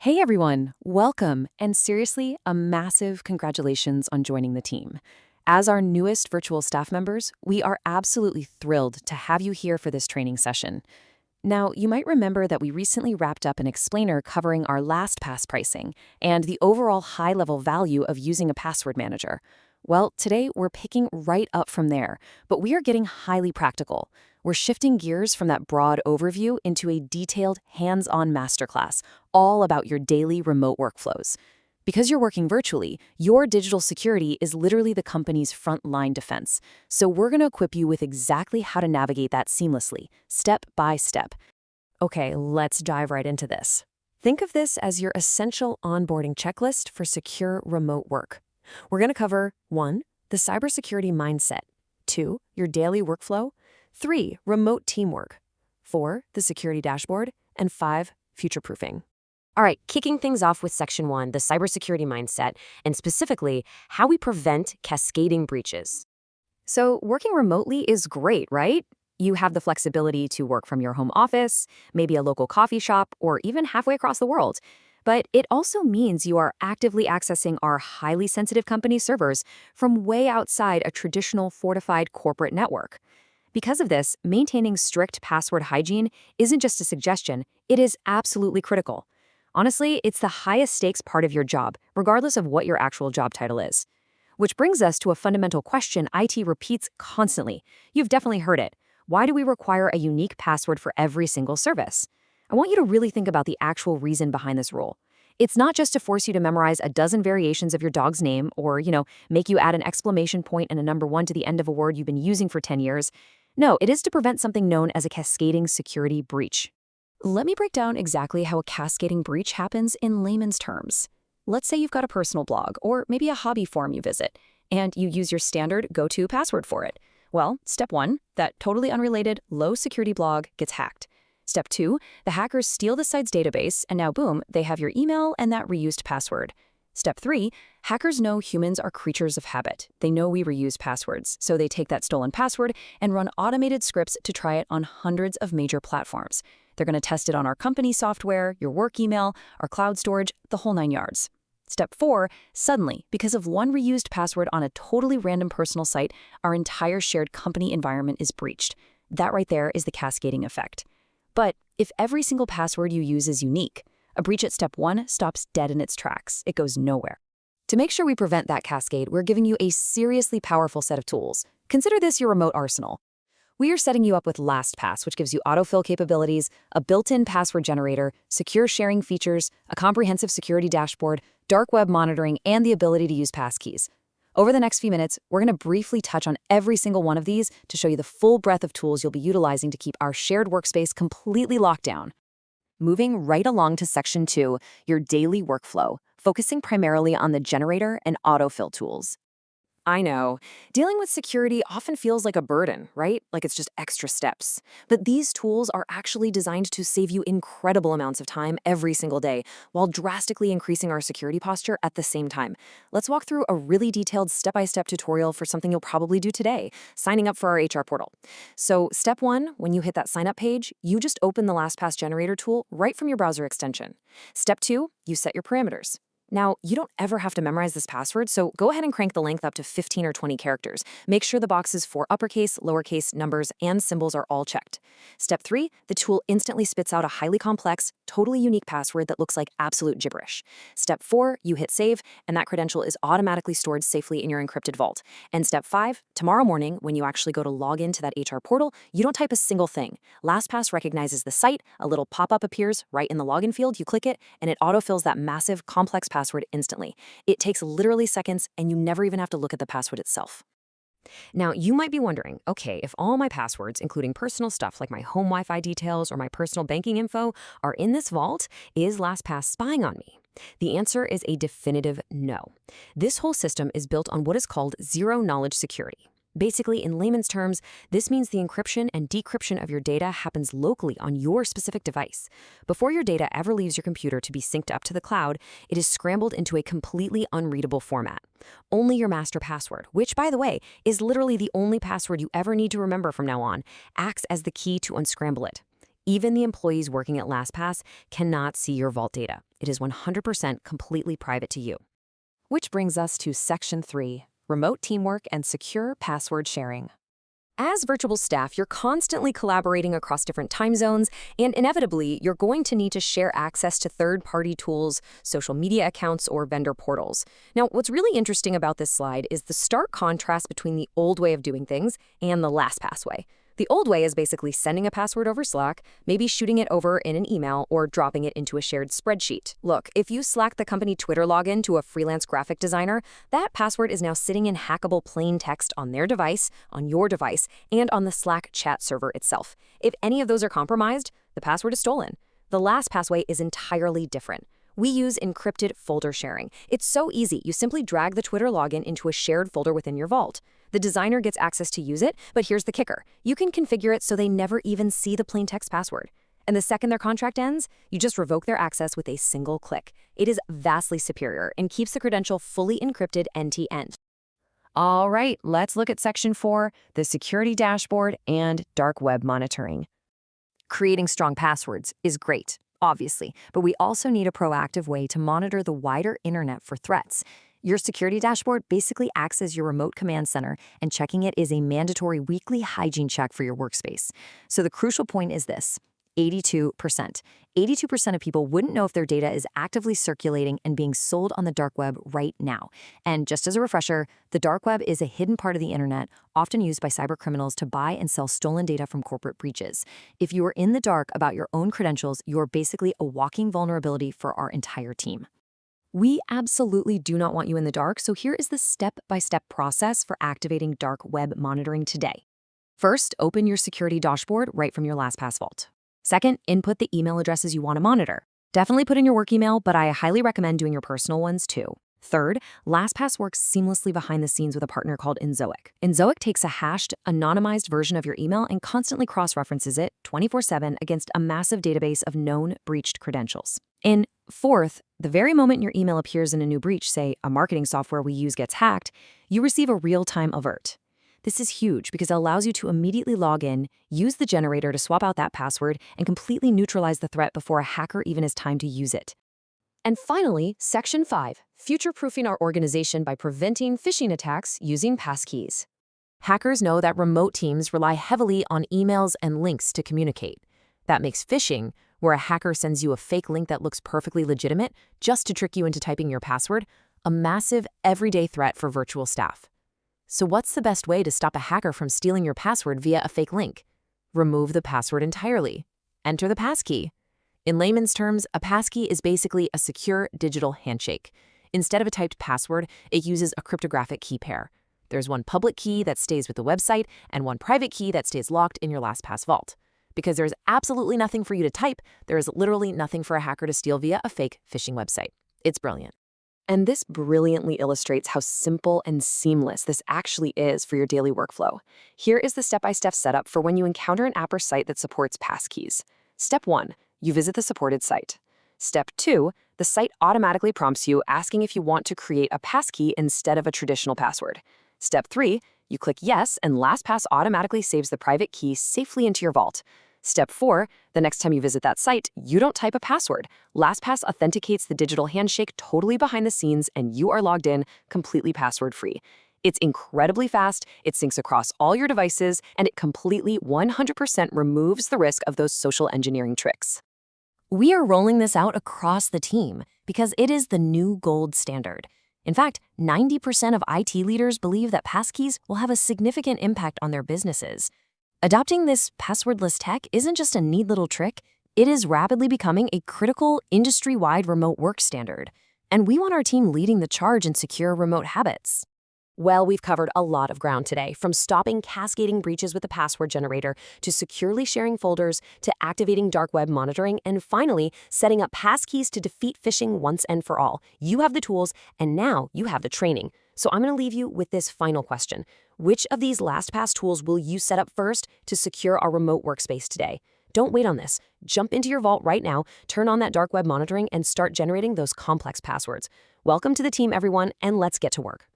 Hey everyone, welcome, and seriously, a massive congratulations on joining the team. As our newest virtual staff members, we are absolutely thrilled to have you here for this training session. Now, you might remember that we recently wrapped up an explainer covering our LastPass pricing and the overall high-level value of using a password manager. Well, today we're picking right up from there, but we are getting highly practical. We're shifting gears from that broad overview into a detailed, hands-on masterclass, all about your daily remote workflows. Because you're working virtually, your digital security is literally the company's frontline defense. So we're going to equip you with exactly how to navigate that seamlessly, step by step. Okay, let's dive right into this. Think of this as your essential onboarding checklist for secure remote work. We're going to cover 1. The cybersecurity mindset, 2. Your daily workflow, 3. Remote teamwork, 4. The security dashboard, and 5. Future-proofing. All right, kicking things off with Section 1, the cybersecurity mindset, and specifically, how we prevent cascading breaches. So working remotely is great, right? You have the flexibility to work from your home office, maybe a local coffee shop, or even halfway across the world. But it also means you are actively accessing our highly sensitive company servers from way outside a traditional fortified corporate network. Because of this, maintaining strict password hygiene isn't just a suggestion, it is absolutely critical. Honestly, it's the highest stakes part of your job, regardless of what your actual job title is. Which brings us to a fundamental question IT repeats constantly. You've definitely heard it. Why do we require a unique password for every single service? I want you to really think about the actual reason behind this rule. It's not just to force you to memorize a dozen variations of your dog's name or, make you add an exclamation point and a number 1 to the end of a word you've been using for 10 years. No, it is to prevent something known as a cascading security breach. Let me break down exactly how a cascading breach happens in layman's terms. Let's say you've got a personal blog or maybe a hobby forum you visit, and you use your standard go-to password for it. Well, step 1, that totally unrelated, low-security blog gets hacked. Step 2, the hackers steal the site's database, and now boom, they have your email and that reused password. Step 3, hackers know humans are creatures of habit. They know we reuse passwords, so they take that stolen password and run automated scripts to try it on hundreds of major platforms. They're going to test it on our company software, your work email, our cloud storage, the whole 9 yards. Step 4, suddenly, because of one reused password on a totally random personal site, our entire shared company environment is breached. That right there is the cascading effect. But if every single password you use is unique, a breach at step 1 stops dead in its tracks. It goes nowhere. To make sure we prevent that cascade, we're giving you a seriously powerful set of tools. Consider this your remote arsenal. We are setting you up with LastPass, which gives you autofill capabilities, a built-in password generator, secure sharing features, a comprehensive security dashboard, dark web monitoring, and the ability to use passkeys. Over the next few minutes, we're going to briefly touch on every single one of these to show you the full breadth of tools you'll be utilizing to keep our shared workspace completely locked down. Moving right along to Section 2, your daily workflow, focusing primarily on the generator and autofill tools. I know, dealing with security often feels like a burden, right? Like it's just extra steps. But these tools are actually designed to save you incredible amounts of time every single day, while drastically increasing our security posture at the same time. Let's walk through a really detailed step-by-step tutorial for something you'll probably do today, signing up for our HR portal. So step 1, when you hit that sign up page, you just open the LastPass generator tool right from your browser extension. Step 2, you set your parameters. Now, you don't ever have to memorize this password, so go ahead and crank the length up to 15 or 20 characters. Make sure the boxes for uppercase, lowercase, numbers, and symbols are all checked. Step 3, the tool instantly spits out a highly complex, totally unique password that looks like absolute gibberish. Step 4, you hit save, and that credential is automatically stored safely in your encrypted vault. And step 5, tomorrow morning, when you actually go to log into that HR portal, you don't type a single thing. LastPass recognizes the site, a little pop-up appears right in the login field, you click it, and it autofills that massive, complex password instantly. It takes literally seconds, and you never even have to look at the password itself. Now, you might be wondering, okay, if all my passwords, including personal stuff like my home Wi-Fi details or my personal banking info, are in this vault, is LastPass spying on me? The answer is a definitive no. This whole system is built on what is called zero-knowledge security. Basically, in layman's terms, this means the encryption and decryption of your data happens locally on your specific device. Before your data ever leaves your computer to be synced up to the cloud, it is scrambled into a completely unreadable format. Only your master password, which, by the way, is literally the only password you ever need to remember from now on, acts as the key to unscramble it. Even the employees working at LastPass cannot see your vault data. It is 100% completely private to you. Which brings us to Section 3, Remote Teamwork and Secure Password Sharing. As virtual staff, you're constantly collaborating across different time zones, and inevitably, you're going to need to share access to third-party tools, social media accounts, or vendor portals. Now, what's really interesting about this slide is the stark contrast between the old way of doing things and the LastPass way. The old way is basically sending a password over Slack, maybe shooting it over in an email, or dropping it into a shared spreadsheet. Look, if you Slack the company Twitter login to a freelance graphic designer, that password is now sitting in hackable plain text on their device, on your device, and on the Slack chat server itself. If any of those are compromised, the password is stolen. The LastPass way is entirely different. We use encrypted folder sharing. It's so easy. You simply drag the Twitter login into a shared folder within your vault. The designer gets access to use it, but here's the kicker. You can configure it so they never even see the plain text password. And the second their contract ends, you just revoke their access with a single click. It is vastly superior and keeps the credential fully encrypted end-to-end. All right, let's look at Section 4, the security dashboard and dark web monitoring. Creating strong passwords is great, obviously, but we also need a proactive way to monitor the wider internet for threats. Your security dashboard basically acts as your remote command center, and checking it is a mandatory weekly hygiene check for your workspace. So the crucial point is this: 82%. 82% of people wouldn't know if their data is actively circulating and being sold on the dark web right now. And just as a refresher, the dark web is a hidden part of the internet, often used by cybercriminals to buy and sell stolen data from corporate breaches. If you are in the dark about your own credentials, you're basically a walking vulnerability for our entire team. We absolutely do not want you in the dark, so here is the step-by-step process for activating dark web monitoring today. First, open your security dashboard right from your LastPass vault. Second, input the email addresses you want to monitor. Definitely put in your work email, but I highly recommend doing your personal ones too. Third, LastPass works seamlessly behind the scenes with a partner called Enzoic. Enzoic takes a hashed, anonymized version of your email and constantly cross-references it 24/7 against a massive database of known breached credentials. And fourth, the very moment your email appears in a new breach, say a marketing software we use gets hacked, you receive a real-time alert. This is huge because it allows you to immediately log in, use the generator to swap out that password, and completely neutralize the threat before a hacker even has time to use it. And finally, Section 5, future-proofing our organization by preventing phishing attacks using passkeys. Hackers know that remote teams rely heavily on emails and links to communicate. That makes phishing, where a hacker sends you a fake link that looks perfectly legitimate just to trick you into typing your password, a massive everyday threat for virtual staff. So what's the best way to stop a hacker from stealing your password via a fake link? Remove the password entirely. Enter the passkey. In layman's terms, a passkey is basically a secure digital handshake. Instead of a typed password, it uses a cryptographic key pair. There's one public key that stays with the website and one private key that stays locked in your LastPass vault. Because there's absolutely nothing for you to type, there is literally nothing for a hacker to steal via a fake phishing website. It's brilliant. And this brilliantly illustrates how simple and seamless this actually is for your daily workflow. Here is the step-by-step setup for when you encounter an app or site that supports passkeys. Step 1, you visit the supported site. Step 2, the site automatically prompts you asking if you want to create a passkey instead of a traditional password. Step 3, you click yes, and LastPass automatically saves the private key safely into your vault. Step 4, the next time you visit that site, you don't type a password. LastPass authenticates the digital handshake totally behind the scenes, and you are logged in completely password-free. It's incredibly fast, it syncs across all your devices, and it completely 100% removes the risk of those social engineering tricks. We are rolling this out across the team because it is the new gold standard. In fact, 90% of IT leaders believe that passkeys will have a significant impact on their businesses. Adopting this passwordless tech isn't just a neat little trick, it is rapidly becoming a critical industry-wide remote work standard. And we want our team leading the charge in secure remote habits. Well, we've covered a lot of ground today, from stopping cascading breaches with the password generator, to securely sharing folders, to activating dark web monitoring, and finally, setting up passkeys to defeat phishing once and for all. You have the tools, and now you have the training. So I'm going to leave you with this final question. Which of these LastPass tools will you set up first to secure our remote workspace today? Don't wait on this. Jump into your vault right now, turn on that dark web monitoring, and start generating those complex passwords. Welcome to the team, everyone, and let's get to work.